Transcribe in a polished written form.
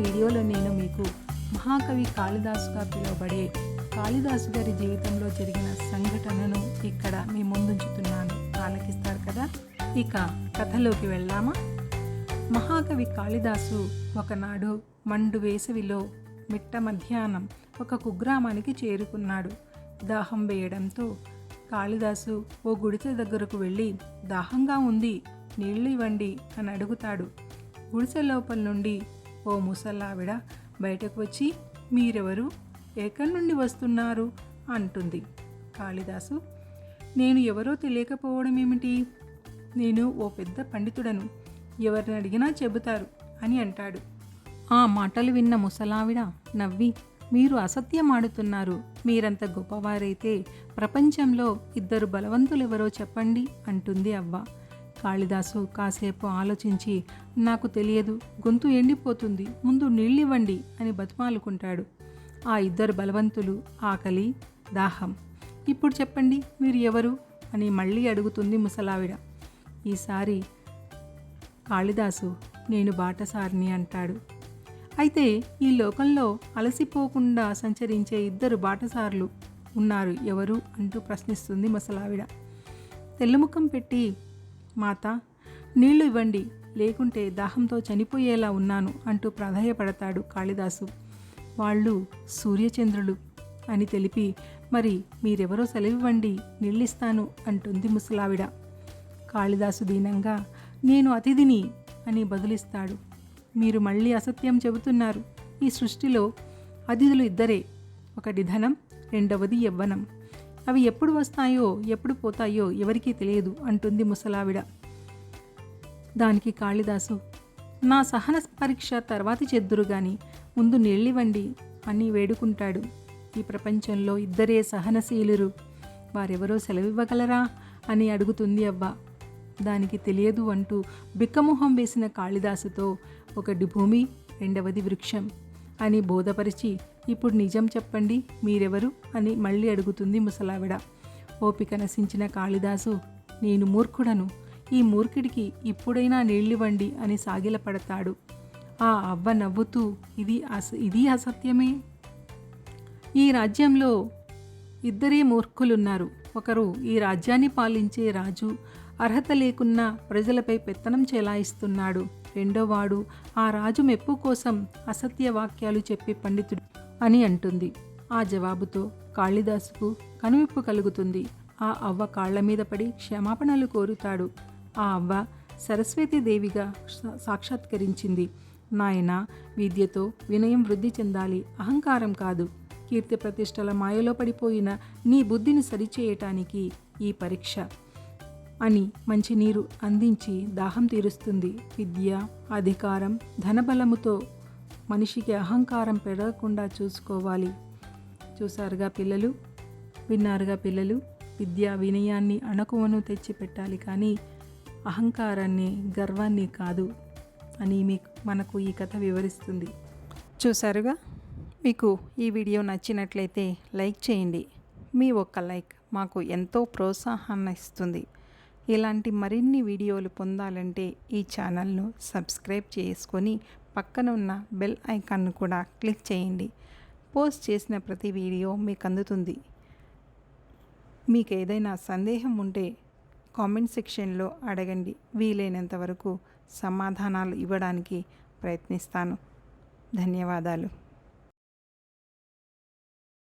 వీడియోలో నేను మీకు మహాకవి కాళిదాసుగా పిలువబడే కాళిదాసు గారి జీవితంలో జరిగిన సంఘటనను ఇక్కడ మీ ముందుంచుతున్నాను. ఆలకిస్తారు కదా. ఇక కథలోకి వెళ్దామా. మహాకవి కాళిదాసు ఒకనాడు మండు వేసవిలో మిట్ట మధ్యాహ్నం ఒక కుగ్రామానికి చేరుకున్నాడు. దాహం వేయడంతో కాళిదాసు ఓ గుడిసె దగ్గరకు వెళ్ళి, దాహంగా ఉంది, నీళ్లు ఇవ్వండి అని అడుగుతాడు. గుడిసె లోపల నుండి ఓ ముసలావిడ బయటకు వచ్చి, మీరెవరు, ఎక్కడి నుండి వస్తున్నారు అంటుంది. కాళిదాసు, నేను ఎవరో తెలియకపోవడం ఏమిటి, నేను ఓ పెద్ద పండితుడను, ఎవరిని అడిగినా చెబుతారు అని అంటాడు. ఆ మాటలు విన్న ముసలావిడ నవ్వి, మీరు అసత్యమాడుతున్నారు, మీరంత గొప్పవారైతే ప్రపంచంలో ఇద్దరు బలవంతులెవరో చెప్పండి అంటుంది అవ్వ. కాళిదాసు కాసేపు ఆలోచించి, నాకు తెలియదు, గొంతు ఎండిపోతుంది, ముందు నీళ్ళివ్వండి అని బతిమాలుకుంటాడు. ఆ ఇద్దరు బలవంతులు ఆకలి, దాహం. ఇప్పుడు చెప్పండి, మీరు ఎవరు అని మళ్ళీ అడుగుతుంది ముసలావిడ. ఈసారి కాళిదాసు, నేను బాటసారిని అంటాడు. అయితే ఈ లోకంలో అలసిపోకుండా సంచరించే ఇద్దరు బాటసారులు ఉన్నారు, ఎవరు అంటూ ప్రశ్నిస్తుంది ముసలావిడ. తెల్లముఖం పెట్టి, మాత నీళ్లు ఇవ్వండి, లేకుంటే దాహంతో చనిపోయేలా ఉన్నాను అంటూ ప్రాధేయపడతాడు కాళిదాసు. వాళ్ళు సూర్యచంద్రులు అని తెలిపి, మరి మీరెవరో సెలవివ్వండి, నీళ్ళిస్తాను అంటుంది ముసలావిడ. కాళిదాసు దీనంగా, నేను అతిథిని అని బదులిస్తాడు. మీరు మళ్ళీ అసత్యం చెబుతున్నారు, ఈ సృష్టిలో అతిథులు ఇద్దరే, ఒకటి ధనం, రెండవది యవ్వనం, అవి ఎప్పుడు వస్తాయో ఎప్పుడు పోతాయో ఎవరికీ తెలియదు అంటుంది ముసలావిడ. దానికి కాళిదాసు, నా సహన పరీక్ష తర్వాతి చెద్దురు గాని ముందు నీళ్ళివ్వండి అని వేడుకుంటాడు. ఈ ప్రపంచంలో ఇద్దరే సహనశీలురు, వారెవరో సెలవివ్వగలరా అని అడుగుతుంది అవ్వ. దానికి తెలియదు అంటూ బిక్కమొహం వేసిన కాళిదాసుతో, ఒకటి భూమి, రెండవది వృక్షం అని బోధపరిచి, ఇప్పుడు నిజం చెప్పండి, మీరెవరు అని మళ్ళీ అడుగుతుంది ముసలావిడ. ఓపిక నశించిన కాళిదాసు, నేను మూర్ఖుడను, ఈ మూర్ఖుడికి ఇప్పుడైనా నీళ్ళివ్వండి అని సాగిలపడతాడు. ఆ అవ్వ నవ్వుతూ, ఇది అసత్యమే, ఈ రాజ్యంలో ఇద్దరే మూర్ఖులున్నారు, ఒకరు ఈ రాజ్యాన్ని పాలించే రాజు, అర్హత లేకున్నా ప్రజలపై పెత్తనం చెలాయిస్తున్నాడు, రెండోవాడు ఆ రాజు మెప్పు కోసం అసత్య వాక్యాలు చెప్పే పండితుడు అని అంటుంది. ఆ జవాబుతో కాళిదాసుకు కనువిప్పు కలుగుతుంది. ఆ అవ్వ కాళ్ల మీద పడి క్షమాపణలు కోరుతాడు. ఆ అవ్వ సరస్వతీదేవిగా సాక్షాత్కరించింది. నాయనా, విద్యతో వినయం వృద్ధి చెందాలి, అహంకారం కాదు. కీర్తి ప్రతిష్టల మాయలో పడిపోయిన నీ బుద్ధిని సరిచేయటానికి ఈ పరీక్ష అని మంచినీరు అందించి దాహం తీరుస్తుంది. విద్య, అధికారం, ధనబలముతో మనిషికి అహంకారం పెరగకుండా చూసుకోవాలి. చూసారుగా పిల్లలు, విన్నారుగా పిల్లలు. విద్య వినయాన్ని అణకువను తెచ్చిపెట్టాలి, కానీ అహంకారాన్ని, గర్వాన్ని కాదు అని మనకు ఈ కథ వివరిస్తుంది. చూసారుగా. మీకు ఈ వీడియో నచ్చినట్లయితే లైక్ చేయండి. మీ ఒక్క లైక్ మాకు ఎంతో ప్రోత్సాహాన్ని ఇస్తుంది. ఇలాంటి మరిన్ని వీడియోలు పొందాలంటే ఈ ఛానల్ను సబ్స్క్రైబ్ చేసుకొని పక్కన ఉన్న బెల్ ఐకాన్ను కూడా క్లిక్ చేయండి. పోస్ట్ చేసిన ప్రతి వీడియో మీకు అందుతుంది. మీకు ఏదైనా సందేహం ఉంటే కామెంట్ సెక్షన్లో అడగండి. వీలైనంత వరకు సమాధానాలు ఇవ్వడానికి ప్రయత్నిస్తాను. ధన్యవాదాలు.